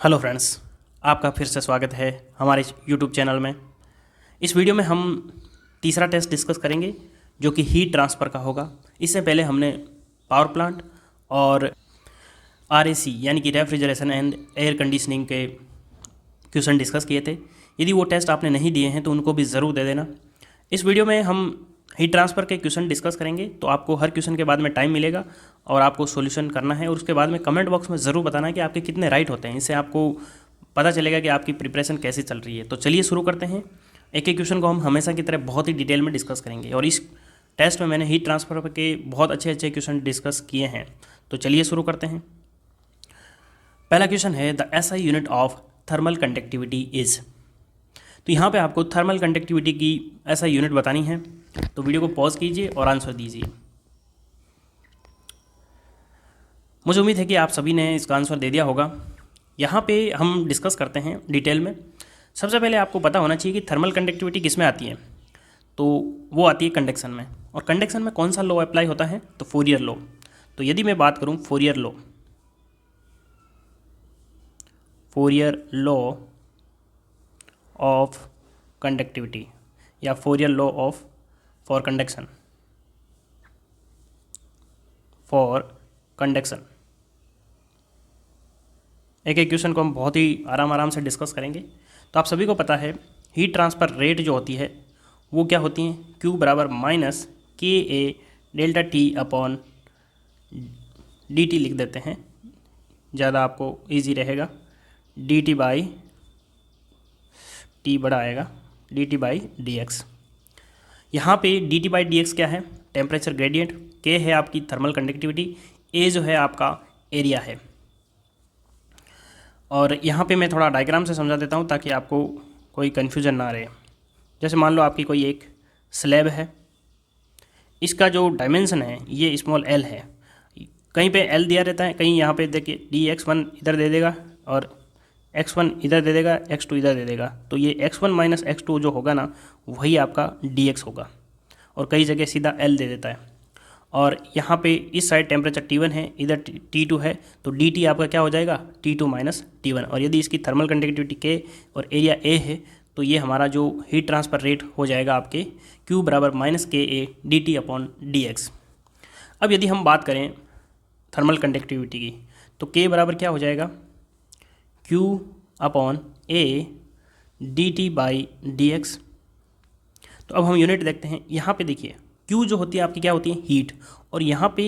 Hello friends, आपका फिर से स्वागत है हमारे यूट्यूब चैनल में। इस वीडियो में हम तीसरा टेस्ट डिस्कस करेंगे जो कि हीट ट्रांसफ़र का होगा। इससे पहले हमने पावर प्लांट और आरएसी यानी कि रेफ्रिजरेशन एंड एयर कंडीशनिंग के क्वेश्चन डिस्कस किए थे। यदि वो टेस्ट आपने नहीं दिए हैं तो उनको भी ज़रूर दे देना। इस वीडियो में हम हीट ट्रांसफ़र के क्वेश्चन डिस्कस करेंगे, तो आपको हर क्वेश्चन के बाद में टाइम मिलेगा और आपको सॉल्यूशन करना है और उसके बाद में कमेंट बॉक्स में ज़रूर बताना है कि आपके कितने राइट होते हैं। इससे आपको पता चलेगा कि आपकी प्रिपरेशन कैसी चल रही है। तो चलिए शुरू करते हैं। एक एक क्वेश्चन को हम हमेशा की तरह बहुत ही डिटेल में डिस्कस करेंगे और इस टेस्ट में मैंने हीट ट्रांसफ़र के बहुत अच्छे अच्छे क्वेश्चन डिस्कस किए हैं। तो चलिए शुरू करते हैं। पहला क्वेश्चन है, the SI unit of thermal conductivity is. तो यहाँ पे आपको थर्मल कंडक्टिविटी की ऐसा यूनिट बतानी है, तो वीडियो को पॉज कीजिए और आंसर दीजिए। मुझे उम्मीद है कि आप सभी ने इसका आंसर दे दिया होगा। यहाँ पे हम डिस्कस करते हैं डिटेल में। सबसे पहले आपको पता होना चाहिए कि थर्मल कंडक्टिविटी किस में आती है, तो वो आती है कंडक्शन में। और कंडक्शन में कौन सा लॉ अप्लाई होता है, तो फोरियर लॉ। तो यदि मैं बात करूँ फोरियर लॉ ऑफ कंडक्टिविटी या Fourier law of for conduction एक एक क्वेश्चन को हम बहुत ही आराम से डिस्कस करेंगे। तो आप सभी को पता है हीट ट्रांसफ़र रेट जो होती है वो क्या होती है, Q बराबर minus K A delta T upon D T लिख देते हैं, ज़्यादा आपको इजी रहेगा। डी टी बाई टी बड़ा आएगा D T by D x. यहाँ पे D T by D x क्या है, टेम्परेचर ग्रेडियंट, के है आपकी थर्मल कंडक्टिविटी, ए जो है आपका एरिया है। और यहाँ पे मैं थोड़ा डायग्राम से समझा देता हूँ ताकि आपको कोई कन्फ्यूजन ना रहे। जैसे मान लो आपकी कोई एक स्लैब है, इसका जो डायमेंशन है ये स्मॉल एल है। कहीं पे एल दिया रहता है, कहीं यहाँ पे देखिए डी एक्स वन इधर दे देगा और x1 इधर दे देगा, x2 इधर दे देगा। तो ये x1 माइनस x2 जो होगा ना वही आपका dx होगा। और कई जगह सीधा l दे देता है। और यहाँ पे इस साइड टेम्परेचर T1 है, इधर T2 है, तो dt आपका क्या हो जाएगा, T2 माइनस T1। और यदि इसकी थर्मल कंडक्टिविटी K और एरिया A है तो ये हमारा जो हीट ट्रांसफ़र रेट हो जाएगा आपके Q बराबर minus K A D T upon D x. अब यदि हम बात करें थर्मल कंडक्टिविटी की, तो K बराबर क्या हो जाएगा, Q upon A D T by D x. तो अब हम यूनिट देखते हैं। यहाँ पे देखिए Q जो होती है आपकी क्या होती है, हीट। और यहाँ पे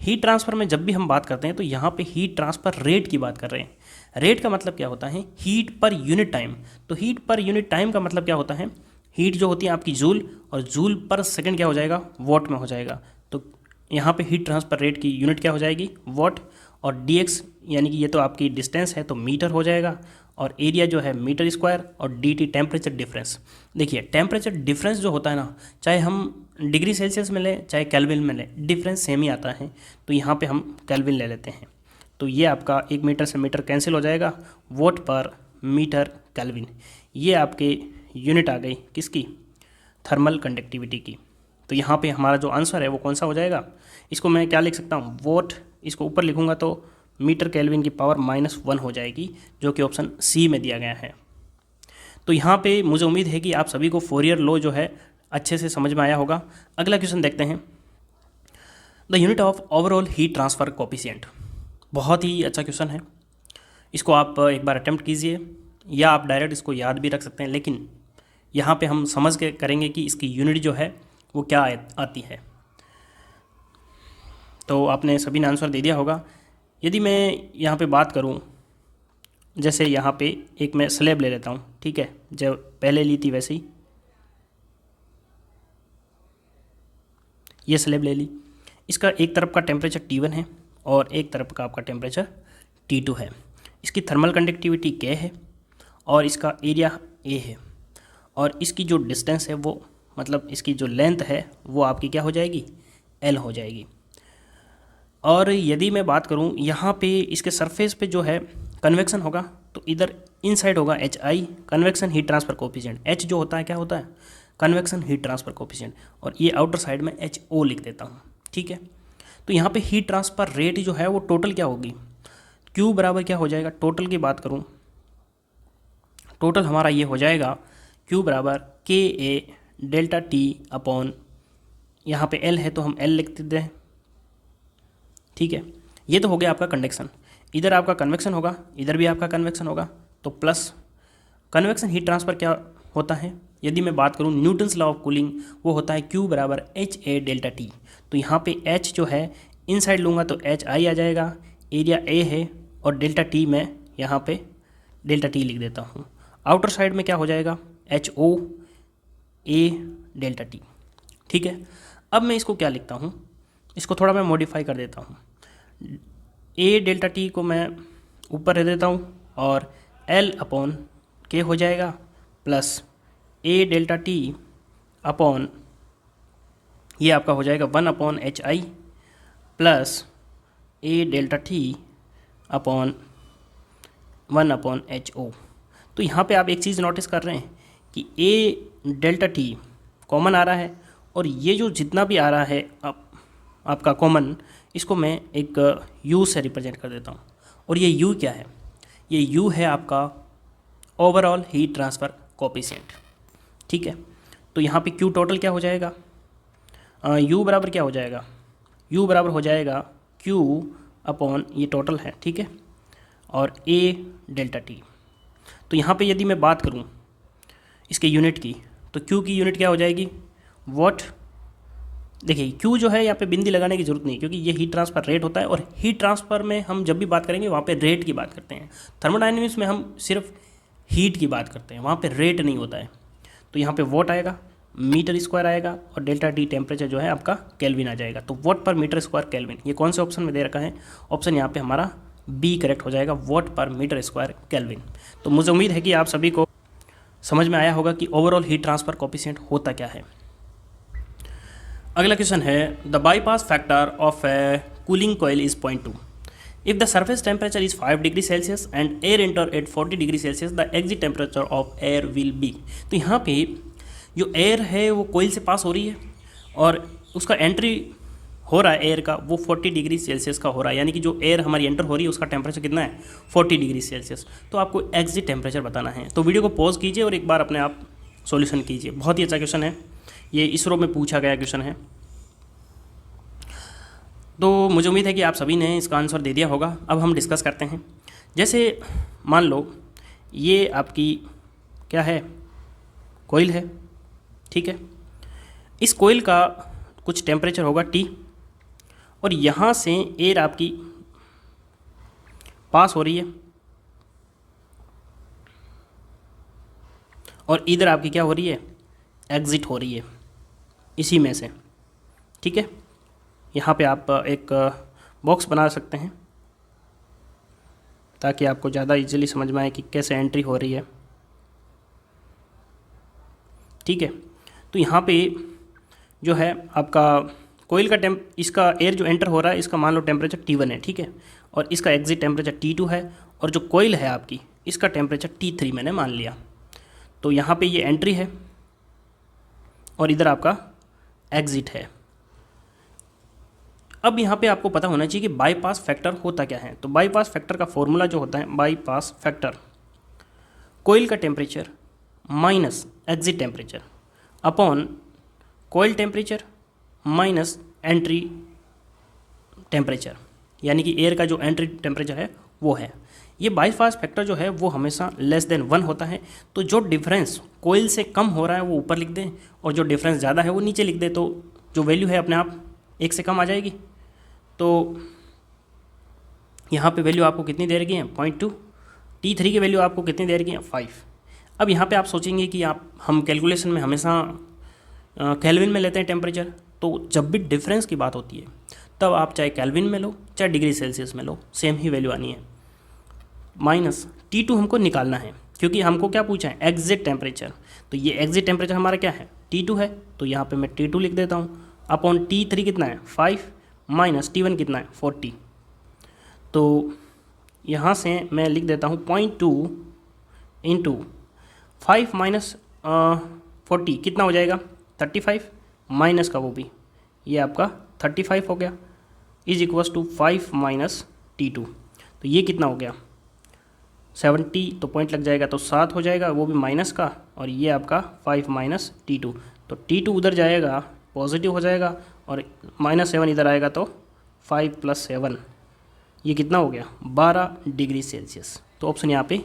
हीट ट्रांसफ़र में जब भी हम बात करते हैं तो यहाँ पे हीट ट्रांसफ़र रेट की बात कर रहे हैं। रेट का मतलब क्या होता है, हीट पर यूनिट टाइम। तो हीट पर यूनिट टाइम का मतलब क्या होता है, हीट जो होती है आपकी जूल, और जूल पर सेकेंड क्या हो जाएगा, वॉट में हो जाएगा। तो यहाँ पे हीट ट्रांसफ़र रेट की यूनिट क्या हो जाएगी, वॉट। और dx यानी कि ये तो आपकी डिस्टेंस है तो मीटर हो जाएगा, और एरिया जो है मीटर स्क्वायर, और dt टेम्परेचर डिफरेंस। देखिए टेम्परेचर डिफरेंस जो होता है ना, चाहे हम डिग्री सेल्सियस में लें चाहे केल्विन में लें, डिफरेंस सेम ही आता है। तो यहाँ पे हम केल्विन ले लेते हैं। तो ये आपका 1 मीटर से मीटर कैंसिल हो जाएगा, वोट पर मीटर केल्विन। ये आपके यूनिट आ गई किसकी, थर्मल कंडक्टिविटी की। तो यहाँ पे हमारा जो आंसर है वो कौन सा हो जाएगा, इसको मैं क्या लिख सकता हूँ, वोट, इसको ऊपर लिखूंगा तो मीटर केल्विन की पावर -1 हो जाएगी, जो कि ऑप्शन सी में दिया गया है। तो यहाँ पे मुझे उम्मीद है कि आप सभी को फोरियर लॉ जो है अच्छे से समझ में आया होगा। अगला क्वेश्चन देखते हैं, the unit of overall heat transfer coefficient. बहुत ही अच्छा क्वेश्चन है, इसको आप एक बार अटेम्प्ट कीजिए या आप डायरेक्ट इसको याद भी रख सकते हैं, लेकिन यहाँ पे हम समझ के करेंगे कि इसकी यूनिट जो है वो क्या आती है। तो आपने सभी ने आंसर दे दिया होगा। यदि मैं यहाँ पे बात करूँ, जैसे यहाँ पे एक मैं स्लैब ले लेता हूँ, ठीक है, जो पहले ली थी वैसे ही ये स्लैब ले ली। इसका एक तरफ का टेम्परेचर T1 है और एक तरफ का आपका टेम्परेचर T2 है। इसकी थर्मल कंडक्टिविटी K है और इसका एरिया A है, और इसकी जो डिस्टेंस है वो मतलब इसकी जो लेंथ है वो आपकी क्या हो जाएगी, L हो जाएगी। और यदि मैं बात करूं यहाँ पे इसके सरफेस पे जो है कन्वेक्शन होगा, तो इधर इनसाइड होगा HI, convection heat transfer coefficient. H जो होता है क्या होता है, कन्वेक्शन हीट ट्रांसफ़र कोफिशिएंट, और ये आउटर साइड में HO लिख देता हूँ, ठीक है। तो यहाँ पे हीट ट्रांसफ़र रेट जो है वो टोटल क्या होगी, Q बराबर क्या हो जाएगा, टोटल की बात करूँ, टोटल हमारा ये हो जाएगा Q बराबर के ए डेल्टा टी अपॉन, यहाँ पे L है तो हम L लिख देते हैं, ठीक है। ये तो हो गया आपका कंडक्शन, इधर आपका कन्वेक्शन होगा, इधर भी आपका कन्वेक्शन होगा, तो प्लस कन्वेक्शन हीट ट्रांसफ़र क्या होता है, यदि मैं बात करूँ न्यूटन्स लॉ ऑफ कूलिंग, वो होता है Q बराबर एच ए डेल्टा टी। तो यहाँ पे H जो है इनसाइड लूँगा तो एच आई आ जाएगा, एरिया A है, और डेल्टा टी मैं यहाँ पे डेल्टा टी लिख देता हूँ। आउटर साइड में क्या हो जाएगा, HO A डेल्टा टी, ठीक है। अब मैं इसको क्या लिखता हूँ, इसको थोड़ा मैं मॉडिफाई कर देता हूँ, A डेल्टा टी को मैं ऊपर रख देता हूँ और L अपॉन K हो जाएगा, plus A delta T upon, ये आपका हो जाएगा 1 upon H I plus A delta T upon 1 upon H O. तो यहाँ पे आप एक चीज़ नोटिस कर रहे हैं कि A डेल्टा टी कॉमन आ रहा है, और ये जो जितना भी आ रहा है आपका कॉमन, इसको मैं एक U से रिप्रेजेंट कर देता हूँ। और ये U क्या है, ये U है आपका ओवरऑल हीट ट्रांसफ़र कोएफिशिएंट, ठीक है। तो यहाँ पे Q टोटल क्या हो जाएगा, U बराबर क्या हो जाएगा, U बराबर हो जाएगा Q अपॉन, ये टोटल है, ठीक है, और A डेल्टा टी। तो यहाँ पे यदि मैं बात करूँ इसके यूनिट की, तो Q की यूनिट क्या हो जाएगी, वॉट। देखिए Q जो है यहाँ पे बिंदी लगाने की जरूरत नहीं, क्योंकि ये हीट ट्रांसफ़र रेट होता है, और हीट ट्रांसफ़र में हम जब भी बात करेंगे वहाँ पे रेट की बात करते हैं। थर्मोडायनेमिक्स में हम सिर्फ हीट की बात करते हैं, वहाँ पे रेट नहीं होता है। तो यहाँ पे वॉट आएगा, मीटर स्क्वायर आएगा, और डेल्टा टी टेम्परेचर जो है आपका केल्विन आ जाएगा। तो वॉट पर मीटर स्क्वायर केल्विन, ये कौन से ऑप्शन में दे रखा है, ऑप्शन यहाँ पे हमारा बी करेक्ट हो जाएगा, वॉट पर मीटर स्क्वायर केल्विन। तो मुझे उम्मीद है कि आप सभी को समझ में आया होगा कि ओवरऑल हीट ट्रांसफ़र कोएफिशिएंट होता क्या है। अगला क्वेश्चन है, the bypass factor of A cooling coil is 0.2। If the surface temperature is 5 degree Celsius and air enter eight 40 degree Celsius, the exit temperature of air will be. तो यहाँ पे जो air है वो कोइल से पास हो रही है, और उसका एंट्री हो रहा है एयर का, वो 40 डिग्री सेल्सियस का हो रहा है, यानी कि जो एयर हमारी एंटर हो रही है उसका टेम्परेचर कितना है, 40 डिग्री सेल्सियस। तो आपको एग्जिट टेम्परेचर बताना है। तो वीडियो को पॉज कीजिए और एक बार अपने आप सॉल्यूशन कीजिए। बहुत ही अच्छा क्वेश्चन है, ये इसरो में पूछा गया क्वेश्चन है। तो मुझे उम्मीद है कि आप सभी ने इसका आंसर दे दिया होगा। अब हम डिस्कस करते हैं। जैसे मान लो ये आपकी क्या है, कोइल है, ठीक है। इस कोइल का कुछ टेम्परेचर होगा T, और यहाँ से एयर आपकी पास हो रही है, और इधर आपकी क्या हो रही है, एग्जिट हो रही है इसी में से, ठीक है। यहाँ पे आप एक बॉक्स बना सकते हैं ताकि आपको ज़्यादा इजीली समझ में आए कि कैसे एंट्री हो रही है, ठीक है। तो यहाँ पे जो है आपका कोइल का इसका एयर जो एंटर हो रहा है, इसका मान लो टेम्परेचर T1 है, ठीक है, और इसका एग्जिट टेम्परेचर T2 है, और जो कोइल है आपकी इसका टेम्परेचर T3 मैंने मान लिया। तो यहाँ पे ये एंट्री है और इधर आपका एग्जिट है। अब यहाँ पे आपको पता होना चाहिए कि बाईपास फैक्टर होता क्या है। तो बाईपास फैक्टर का फॉर्मूला जो होता है, बाईपास फैक्टर कोइल का temperature minus exit temperature upon coil temperature minus entry temperature, यानी कि एयर का जो एंट्री टेम्परेचर है वो है। ये बाईपास फैक्टर जो है वो हमेशा लेस देन 1 होता है। तो जो डिफरेंस कोइल से कम हो रहा है वो ऊपर लिख दें, और जो डिफरेंस ज़्यादा है वो नीचे लिख दें, तो जो वैल्यू है अपने आप 1 से कम आ जाएगी। तो यहाँ पे वैल्यू आपको कितनी दे रखी है, 0.2। T3 की वैल्यू आपको कितनी दे रखी है, 5। अब यहाँ पे आप सोचेंगे कि हम कैलकुलेशन में हमेशा केल्विन में लेते हैं टेम्परेचर, तो जब भी डिफरेंस की बात होती है तब आप चाहे केल्विन में लो चाहे डिग्री सेल्सियस में लो, सेम ही वैल्यू आनी है। माइनस T2 हमको निकालना है, क्योंकि हमको क्या पूछा है, एग्जिट टेम्परेचर। तो ये एग्जिट टेम्परेचर हमारा क्या है, T2 है, तो यहाँ पे मैं T2 लिख देता हूँ, अपॉन T3 कितना है, 5, माइनस T1 कितना है, 40। तो यहाँ से मैं लिख देता हूँ 0.2 इंटू 5 माइनस 40 कितना हो जाएगा, 35, माइनस का वो भी, ये आपका 35 हो गया, is equals to 5 minus T2। तो ये कितना हो गया 70, तो पॉइंट लग जाएगा तो 7 हो जाएगा, वो भी माइनस का, और ये आपका 5 माइनस T2, तो T2 उधर जाएगा पॉजिटिव हो जाएगा और -7 इधर आएगा तो 5 + 7 ये कितना हो गया 12 डिग्री सेल्सियस। तो ऑप्शन यहाँ पे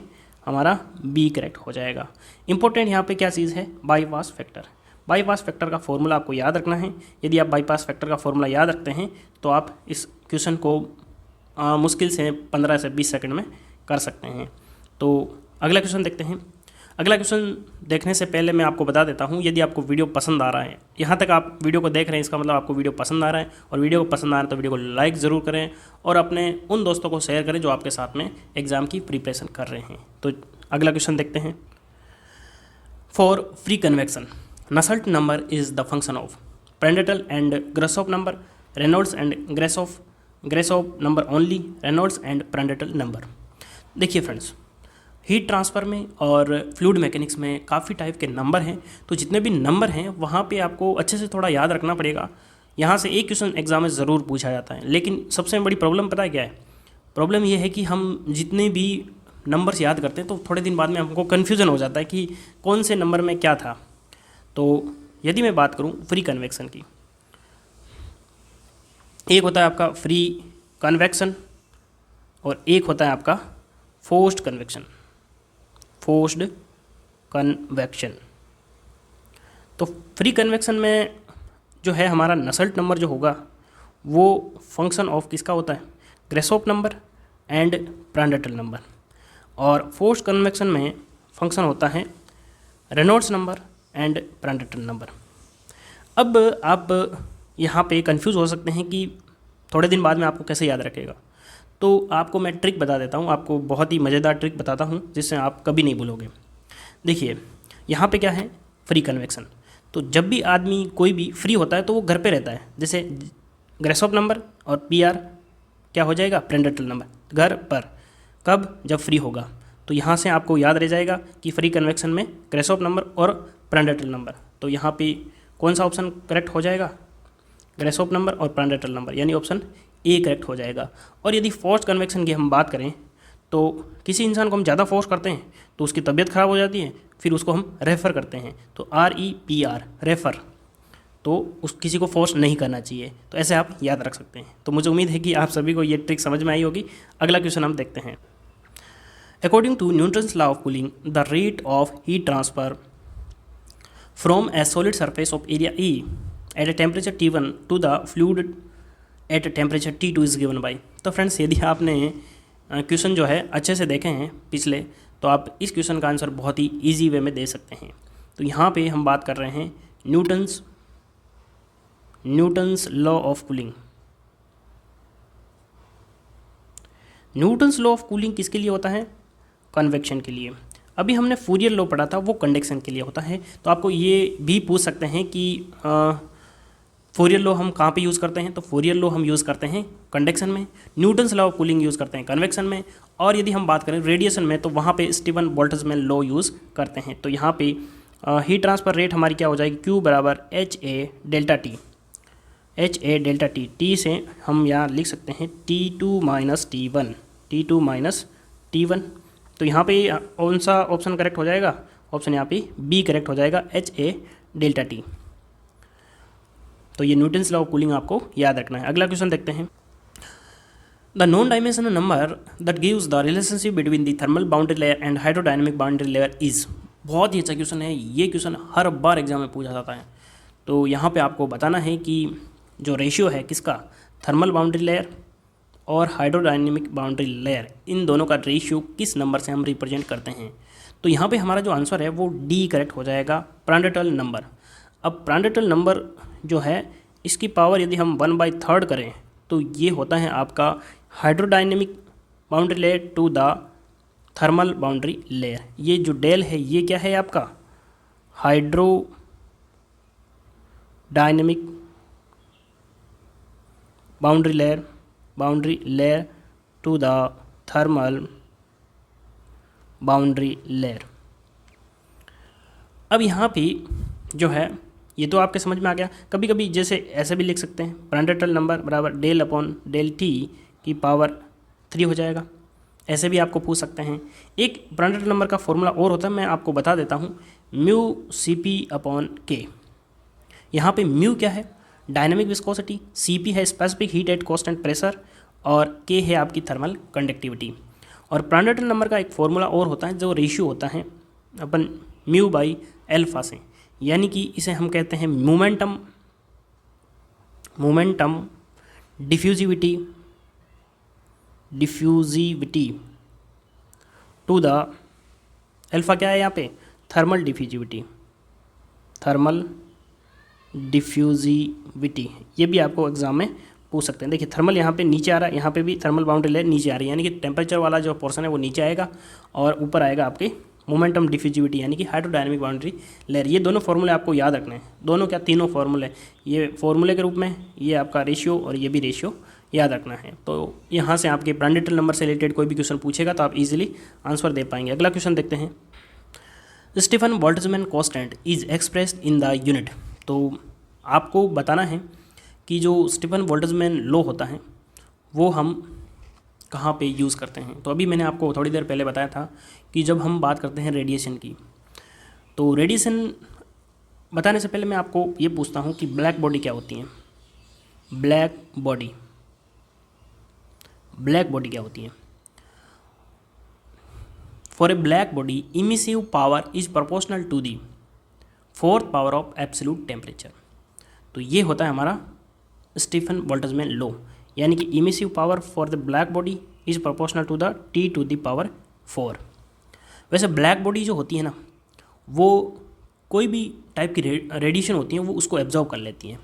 हमारा बी करेक्ट हो जाएगा। इंपॉर्टेंट यहाँ पे क्या चीज़ है, बाईपास फैक्टर। बाईपास फैक्टर का फॉर्मूला आपको याद रखना है। यदि आप बाईपास फैक्टर का फॉर्मूला याद रखते हैं तो आप इस क्वेश्चन को मुश्किल से 15 से 20 सेकंड में कर सकते हैं। तो अगला क्वेश्चन देखते हैं। अगला क्वेश्चन देखने से पहले मैं आपको बता देता हूँ, यदि आपको वीडियो पसंद आ रहा है, यहाँ तक आप वीडियो को देख रहे हैं इसका मतलब आपको वीडियो पसंद आ रहा है, और वीडियो को पसंद आ रहा है तो वीडियो को लाइक ज़रूर करें और अपने उन दोस्तों को शेयर करें जो आपके साथ में एग्ज़ाम की प्रिपरेशन कर रहे हैं। तो अगला क्वेश्चन देखते हैं। For free convection Nusselt number is the function of Prandtl and Grashof number, Reynolds and Grashof number only, Reynolds and Prandtl number. देखिए फ्रेंड्स, हीट ट्रांसफ़र में और फ्लूइड मैकेनिक्स में काफ़ी टाइप के नंबर हैं, तो जितने भी नंबर हैं वहाँ पे आपको अच्छे से थोड़ा याद रखना पड़ेगा। यहाँ से एक क्वेश्चन एग्जाम में ज़रूर पूछा जाता है, लेकिन सबसे बड़ी प्रॉब्लम पता है क्या है? प्रॉब्लम ये है कि हम जितने भी नंबर्स याद करते हैं तो थोड़े दिन बाद में हमको कन्फ्यूज़न हो जाता है कि कौन से नंबर में क्या था। तो यदि मैं बात करूँ फ्री कन्वेक्शन की, एक होता है आपका फ्री कन्वेक्शन और एक होता है आपका फोर्स्ड कन्वेक्शन। तो फ्री कन्वेक्शन में जो है हमारा नसेल्ट नंबर जो होगा वो फंक्शन ऑफ किसका होता है, ग्रासहोफ नंबर एंड प्रांडटल नंबर, और फोर्स्ड कन्वेक्शन में फंक्शन होता है रेनॉल्ड्स नंबर एंड प्रांडटल नंबर। अब आप यहाँ पे कंफ्यूज हो सकते हैं कि थोड़े दिन बाद में आपको कैसे याद रखेगा, तो आपको मैं ट्रिक बता देता हूँ, आपको बहुत ही मज़ेदार ट्रिक बताता हूँ जिससे आप कभी नहीं भूलोगे। देखिए यहाँ पे क्या है, फ्री कन्वेक्शन, तो जब भी आदमी कोई भी फ्री होता है तो वो घर पे रहता है, जैसे ग्रासहोफ नंबर और PR क्या हो जाएगा, प्रांडटल नंबर, घर पर। कब, जब फ्री होगा। तो यहाँ से आपको याद रह जाएगा कि फ्री कन्वेक्शन में ग्रासहोफ नंबर और प्रांडटल नंबर, तो यहाँ पे कौन सा ऑप्शन करेक्ट हो जाएगा, ग्रासहोफ नंबर और प्रांडटल नंबर, यानी ऑप्शन ए करेक्ट हो जाएगा। और यदि फोर्स्ड कन्वेक्शन की हम बात करें तो किसी इंसान को हम ज़्यादा फोर्स करते हैं तो उसकी तबीयत ख़राब हो जाती है, फिर उसको हम रेफ़र करते हैं, तो REFR रेफ़र, तो उस किसी को फोर्स नहीं करना चाहिए। तो ऐसे आप याद रख सकते हैं। तो मुझे उम्मीद है कि आप सभी को ये ट्रिक समझ में आई होगी। अगला क्वेश्चन हम देखते हैं। According to Newton's law of cooling, the rate of heat transfer from a solid surface of area E at a temperature T1 to the fluid at temperature T2 is given by. तो friends, यदि आपने question जो है अच्छे से देखे हैं पिछले, तो आप इस क्वेश्चन का आंसर बहुत ही इजी वे में दे सकते हैं। तो यहाँ पे हम बात कर रहे हैं Newton's law of cooling. Newton's law of cooling किसके लिए होता है, कन्वेक्शन के लिए। अभी हमने फूरियर लॉ पढ़ा था, वो कंडक्शन के लिए होता है। तो आपको ये भी पूछ सकते हैं कि फूरियर लॉ हम कहाँ पे यूज़ करते हैं, तो फूरियर लॉ हम यूज़ करते हैं कंडक्शन में, Newton's law of cooling use करते हैं कन्वेक्शन में, और यदि हम बात करें रेडिएशन में तो वहाँ पे स्टीफन बोल्ट्जमैन लॉ यूज़ करते हैं। तो यहाँ पे हीट ट्रांसफ़र रेट हमारी क्या हो जाएगी, Q बराबर HA डेल्टा T। T से हम यहाँ लिख सकते हैं T2 माइनस T1। तो यहाँ पे कौन सा ऑप्शन करेक्ट हो जाएगा, ऑप्शन यहाँ पे बी करेक्ट हो जाएगा, HA डेल्टा T। तो ये न्यूटन्स लॉ ऑफ कूलिंग आपको याद रखना है। अगला क्वेश्चन देखते हैं। The non dimensional number that gives the relationship between the thermal boundary layer and hydrodynamic boundary layer is. बहुत ही अच्छा क्वेश्चन है, ये क्वेश्चन हर बार एग्जाम में पूछा जाता है। तो यहाँ पे आपको बताना है कि जो रेशियो है किसका, थर्मल बाउंड्री लेयर और हाइड्रोडायनेमिक बाउंड्री लेयर, इन दोनों का रेशियो किस नंबर से हम रिप्रेजेंट करते हैं। तो यहाँ पे हमारा जो आंसर है वो डी करेक्ट हो जाएगा, प्रांडटल नंबर। अब प्रांडटल नंबर जो है इसकी पावर यदि हम 1/3 करें तो ये होता है आपका hydrodynamic boundary layer to the thermal boundary layer. ये जो डेल है ये क्या है आपका, hydrodynamic boundary layer to the thermal boundary layer. अब यहाँ पे जो है ये तो आपके समझ में आ गया। कभी कभी जैसे ऐसे भी लिख सकते हैं, प्रांडटल नंबर बराबर डेल अपॉन डेल T की पावर 3 हो जाएगा। ऐसे भी आपको पूछ सकते हैं। एक प्रांटल नंबर का फॉर्मूला और होता है, मैं आपको बता देता हूँ, म्यू सी पी अपॉन के। यहाँ पे म्यू क्या है, डायनेमिक विस्कोसिटी, सी पी है specific heat at constant pressure, और के है आपकी थर्मल कंडक्टिविटी। और प्रांटल नंबर का एक फॉर्मूला और होता है जो रेशियो होता है अपन म्यू बाई एल्फा से, यानी कि इसे हम कहते हैं momentum diffusivity to the alpha क्या है यहाँ पे, थर्मल डिफ्यूजिविटी। ये भी आपको एग्जाम में पूछ सकते हैं। देखिए थर्मल यहाँ पे नीचे आ रहा है, यहाँ पे भी थर्मल बाउंड्री लेयर नीचे आ रही है, यानी कि टेम्परेचर वाला जो पोर्शन है वो नीचे आएगा और ऊपर आएगा आपके मोमेंटम डिफ्यूजिविटी यानी कि हाइड्रोडायनेमिक बाउंड्री लेयर। ये दोनों फॉर्मूले आपको याद रखने हैं, दोनों क्या तीनों फॉर्मूले, ये फॉर्मूले के रूप में, ये आपका रेशियो और ये भी रेशियो याद रखना है। तो यहाँ से आपके प्रांटल नंबर से रिलेटेड कोई भी क्वेश्चन पूछेगा तो आप इजीली आंसर दे पाएंगे। अगला क्वेश्चन देखते हैं, Stefan Boltzmann constant is expressed in the unit. तो आपको बताना है कि जो स्टीफन बोल्ट्जमैन लॉ होता है वो हम कहाँ पे यूज़ करते हैं। तो अभी मैंने आपको थोड़ी देर पहले बताया था कि जब हम बात करते हैं रेडिएशन की, तो रेडिएशन बताने से पहले मैं आपको ये पूछता हूँ कि ब्लैक बॉडी क्या होती है। ब्लैक बॉडी क्या होती है। For a black body emissive power is proportional to the fourth power of absolute temperature. तो ये होता है हमारा स्टीफन बोल्ट्जमैन लॉ, यानी कि emissive power for the black body is proportional to the T to the power 4। वैसे black body जो होती है ना, वो कोई भी टाइप की रेडिएशन होती है वो उसको एब्जॉर्ब कर लेती है,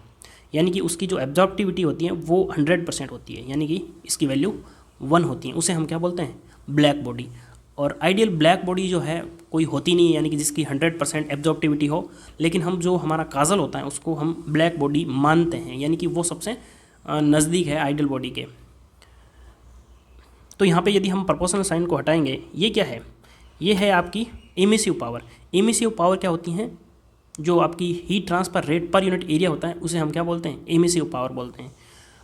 यानी कि उसकी जो एब्जॉर्बिविटी होती है वो 100% होती है, यानी कि इसकी वैल्यू 1 होती है। उसे हम क्या बोलते हैं, ब्लैक बॉडी। और आइडियल ब्लैक बॉडी जो है कोई होती नहीं है, यानी कि जिसकी 100% एब्जॉर्बिविटी हो, लेकिन हम जो हमारा काजल होता है उसको हम ब्लैक बॉडी मानते हैं, यानी कि वो सबसे नज़दीक है आइडियल बॉडी के। तो यहाँ पे यदि हम प्रोपोर्शनल साइन को हटाएंगे, ये क्या है, ये है आपकी इमिसिव पावर। इमिसिव पावर क्या होती है, जो आपकी heat transfer rate per unit area होता है उसे हम क्या बोलते हैं, इमिसिव पावर बोलते हैं।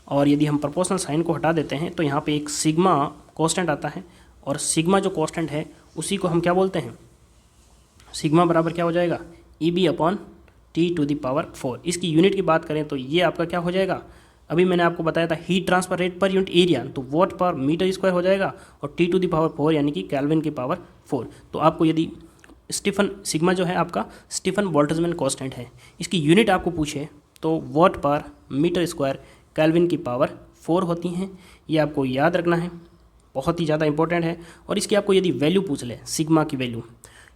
और यदि हम प्रोपोर्शनल साइन को हटा देते हैं तो यहाँ पे एक सिग्मा कांस्टेंट आता है, और सिग्मा जो कांस्टेंट है उसी को हम क्या बोलते हैं, सिग्मा बराबर क्या हो जाएगा, EB upon T to the power 4। इसकी यूनिट की बात करें तो ये आपका क्या हो जाएगा, अभी मैंने आपको बताया था heat transfer rate per unit area, तो वॉट पर मीटर स्क्वायर हो जाएगा, और टी टू द पावर 4 यानी कि केल्विन की पावर 4। तो आपको यदि स्टीफन सिग्मा जो है आपका स्टीफन बोल्ट्जमैन कांस्टेंट है, इसकी यूनिट आपको पूछे तो वॉट पर मीटर स्क्वायर केल्विन की पावर 4 होती हैं। ये आपको याद रखना है, बहुत ही ज़्यादा इंपॉर्टेंट है। और इसकी आपको यदि वैल्यू पूछ ले, सिग्मा की वैल्यू,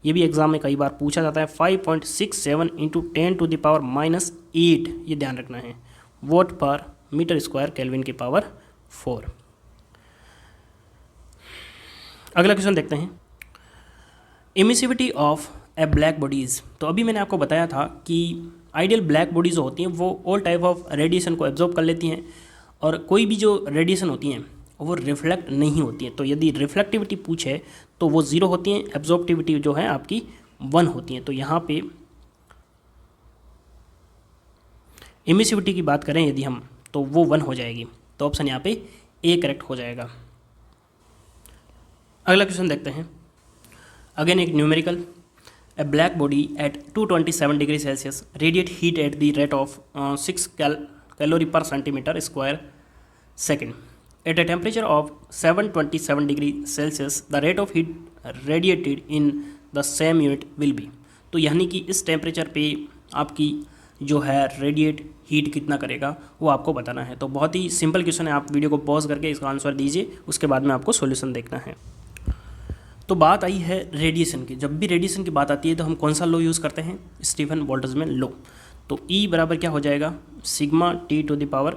ये भी एग्जाम में कई बार पूछा जाता है, 5.67 × 10 टू द पावर -8, ये ध्यान रखना है, वॉट पर मीटर स्क्वायर केल्विन की पावर 4। अगला क्वेश्चन देखते हैं, emissivity of A black bodies. तो अभी मैंने आपको बताया था कि आइडियल ब्लैक बॉडीज़ जो होती हैं वो ऑल टाइप ऑफ रेडिएशन को एब्जॉर्ब कर लेती हैं, और कोई भी जो रेडिएशन होती हैं वो रिफ्लेक्ट नहीं होती है। तो यदि रिफ्लेक्टिविटी पूछे तो वो 0 होती हैं, एब्जॉर्बिविटी जो है आपकी 1 होती है। तो यहाँ पे इमिसिविटी की बात करें यदि हम, तो वो 1 हो जाएगी। तो ऑप्शन यहाँ पे ए करेक्ट हो जाएगा। अगला क्वेश्चन देखते हैं, अगेन एक numerical, a black body at 227 degree Celsius radiate heat at the rate of 6 calorie per centimetre square second. At a temperature of 727 degree Celsius, the rate of heat radiated in the same unit will be। तो यानी कि इस temperature पे आपकी जो है radiate heat कितना करेगा वो आपको बताना है। तो बहुत ही सिंपल क्वेश्चन है, आप वीडियो को पॉज करके इसका आंसर दीजिए, उसके बाद में आपको सॉल्यूशन देखना है। तो बात आई है रेडिएशन की। जब भी रेडिएशन की बात आती है तो हम कौन सा लॉ यूज़ करते हैं, स्टीफन बोल्ट्जमैन लॉ। तो E बराबर क्या हो जाएगा, sigma T to the power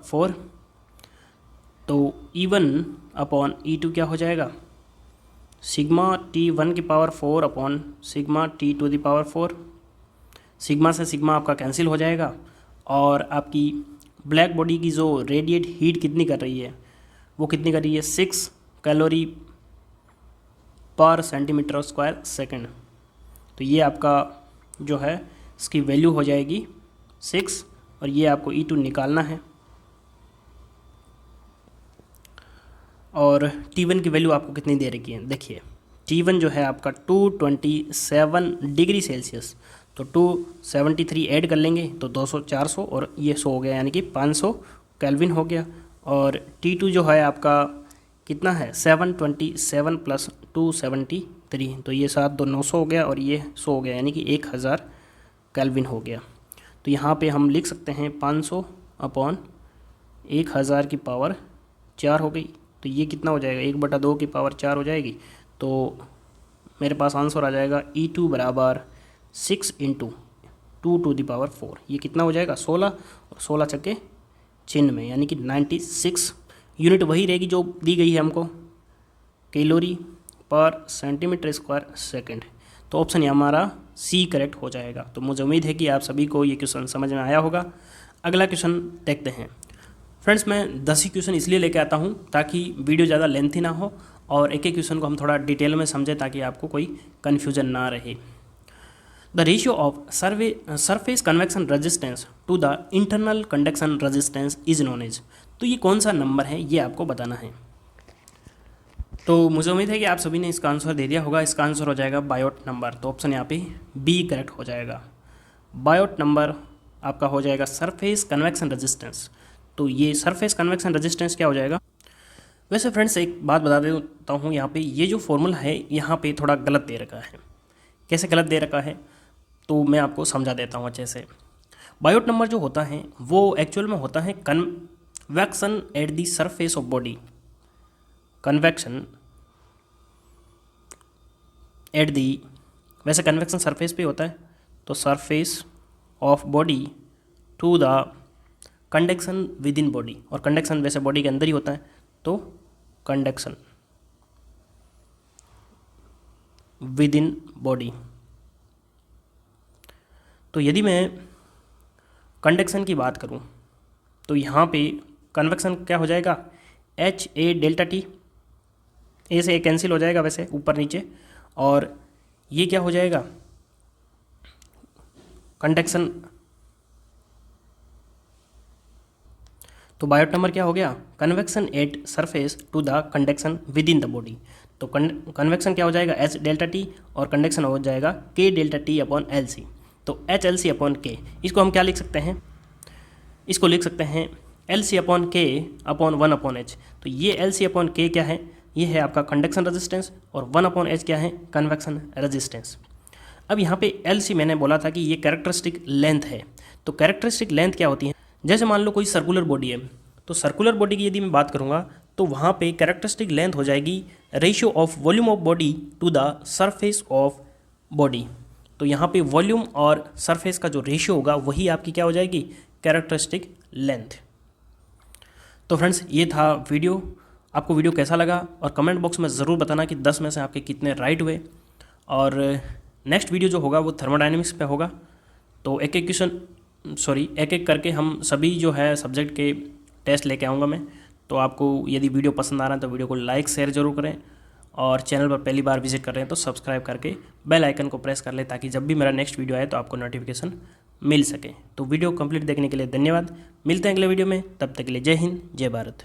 4। तो E1 अपॉन E2 क्या हो जाएगा, सिग्मा T1 की power 4 upon sigma T to the power 4। Sigma से सिग्मा आपका कैंसिल हो जाएगा, और आपकी ब्लैक बॉडी की जो रेडिएट हीट कितनी कर रही है, वो कितनी कर रही है, 6 calorie per centimetre square second. तो ये आपका जो है इसकी वैल्यू हो जाएगी 6, और ये आपको E2 निकालना है। और T1 की वैल्यू आपको कितनी दे रखी है, देखिए T1 जो है आपका 227 डिग्री सेल्सियस, तो 273 ऐड कर लेंगे तो 200 400 और ये 100 हो गया, यानी कि 500 केल्विन हो गया। और T2 जो है आपका कितना है 727 प्लस 273, तो ये 7 2 900 हो गया और ये 100 हो गया, यानी कि 1000 केल्विन हो गया। तो यहाँ पे हम लिख सकते हैं 500 अपॉन 1000 की पावर 4 हो गई, तो ये कितना हो जाएगा 1/2 की पावर 4 हो जाएगी। तो मेरे पास आंसर आ जाएगा E2 बराबर 6 × 2 टू द पावर 4, ये कितना हो जाएगा 16 और 16 छक्के चिन्ह में, यानी कि 96 यूनिट वही रहेगी जो दी गई है हमको, calorie per centimetre square second. तो ऑप्शन ये हमारा सी करेक्ट हो जाएगा। तो मुझे उम्मीद है कि आप सभी को ये क्वेश्चन समझ में आया होगा। अगला क्वेश्चन देखते हैं। फ्रेंड्स, मैं 10 ही क्वेश्चन इसलिए लेके आता हूँ ताकि वीडियो ज़्यादा लेंथी ना हो और एक एक क्वेश्चन को हम थोड़ा डिटेल में समझें ताकि आपको कोई कन्फ्यूजन ना रहे। The ratio of surface convection resistance to the internal conduction resistance is known as. तो ये कौन सा नंबर है ये आपको बताना है। तो मुझे उम्मीद है कि आप सभी ने इसका आंसर दे दिया होगा। इसका आंसर हो जाएगा बायोट नंबर। तो ऑप्शन यहाँ पे बी करेक्ट हो जाएगा। बायोट नंबर आपका हो जाएगा सरफेस कन्वेक्शन रेजिस्टेंस। तो ये सरफेस कन्वेक्शन रेजिस्टेंस क्या हो जाएगा। वैसे फ्रेंड्स एक बात बता देता हूँ, यहाँ पे ये जो फॉर्मूला है यहाँ पे थोड़ा गलत दे रखा है। कैसे गलत दे रखा है तो मैं आपको समझा देता हूँ अच्छे से। बायोट नंबर जो होता है वो एक्चुअल में होता है convection at the surface of body. Convection at the, वैसे कन्वेक्शन सरफेस पे होता है, तो surface of body to the conduction within body, और कंडक्शन वैसे बॉडी के अंदर ही होता है, तो कंडक्शन विद इन बॉडी। तो यदि मैं कंडक्शन की बात करूं तो यहाँ पे कन्वेक्शन क्या हो जाएगा HA डेल्टा T, ए से ए कैंसिल हो जाएगा वैसे ऊपर नीचे, और ये क्या हो जाएगा कंडक्शन। तो बायोट नंबर क्या हो गया convection at surface to the conduction within the body. तो कन्वेक्शन क्या हो जाएगा H डेल्टा T और कंडक्शन हो जाएगा K delta T upon LC। तो HLC अपॉन K, इसको हम क्या लिख सकते हैं, इसको लिख सकते हैं LC upon K upon 1 upon H। तो ये LC अपॉन K क्या है, ये है आपका कंडक्शन रेजिस्टेंस, और 1 अपॉन H क्या है कन्वेक्शन रेजिस्टेंस। अब यहाँ पे LC मैंने बोला था कि ये कैरेक्टरिस्टिक लेंथ है। तो कैरेक्टरिस्टिक लेंथ क्या होती है, जैसे मान लो कोई सर्कुलर बॉडी है, तो सर्कुलर बॉडी की यदि मैं बात करूँगा तो वहाँ पे कैरेक्टरिस्टिक लेंथ हो जाएगी ratio of volume of body to the surface of body. तो यहाँ पे वॉल्यूम और सरफेस का जो रेशियो होगा वही आपकी क्या हो जाएगी कैरेक्टरिस्टिक लेंथ। तो फ्रेंड्स ये था वीडियो। आपको वीडियो कैसा लगा और कमेंट बॉक्स में ज़रूर बताना कि 10 में से आपके कितने राइट हुए। और नेक्स्ट वीडियो जो होगा वो थर्मोडायनेमिक्स पे होगा। तो एक एक करके हम सभी जो है सब्जेक्ट के टेस्ट लेके आऊँगा मैं। तो आपको यदि वीडियो पसंद आ रहा है तो वीडियो को लाइक शेयर ज़रूर करें, और चैनल पर पहली बार विजिट कर रहे हैं तो सब्सक्राइब करके बेल आइकन को प्रेस कर लें ताकि जब भी मेरा नेक्स्ट वीडियो आए तो आपको नोटिफिकेशन मिल सके। तो वीडियो कंप्लीट देखने के लिए धन्यवाद। मिलते हैं अगले वीडियो में, तब तक के लिए जय हिंद जय भारत।